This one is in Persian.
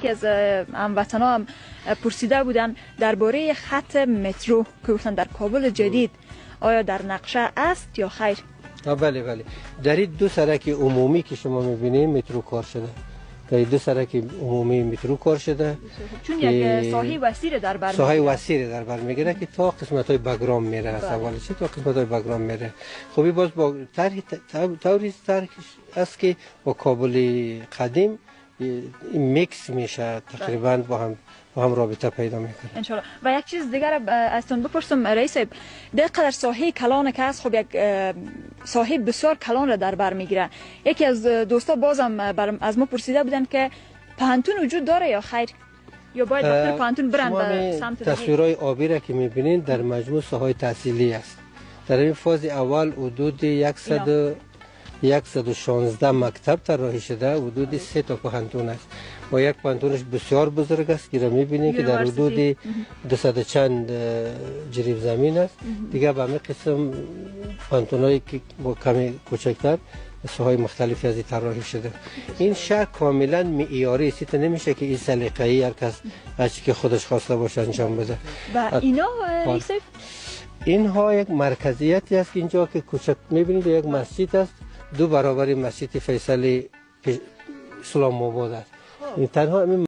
که از هموطنان هم پرسیده بودن درباره خط مترو که گفتن در کابل جدید آیا در نقشه است یا خیر؟ بله در این دو سرک عمومی که شما میبینید مترو کار شده. در این دو سرک عمومی مترو کار شده چون یک ساحه وسیع در بر ساحه وسیع در بر میگیره که تا قسمت های بگرام میره از اول چه تا قسمت های بگرام میره. خب باز با طوری است که با کابل قدیم میکس میشه تقریبا با هم رابطه پیدا میکنه ان شاء الله. و یک چیز دیگر ازتون بپرسم رئیس صاحب، دقیقاً ساحه کلان که هست خب یک ساحه بسیار کلان را در بر میگیره. یکی از دوستا بازم از ما پرسیده بودن که پهنتون وجود داره یا خیر، یا باید داخل پهنتون برن به سمت تصویرهای آبی را که میبینید در مجموع ساحه تحصیلی است. در این فاز اول حدود 116 مکتب طراحی شده، حدود 3 تا پهنتون است و یک پهنتونش بسیار بزرگ است که میبینید که در حدود 200 چند جریب زمین است. دیگه به همه قسم پهنتونایی که با کمی کوچکتر ساحای مختلفی از طراحی شده. این شهر کاملا معیاری است، نمیشه که این سلیقه‌ای هر کس هرچی که خودش خواسته باشه انجام بده. و اینا رئیس اینها یک مرکزیتی است که اینجا که کوچک میبینید یک مسجد است، 2 برابر مسجد فیصل اسلام آباد است. این تنها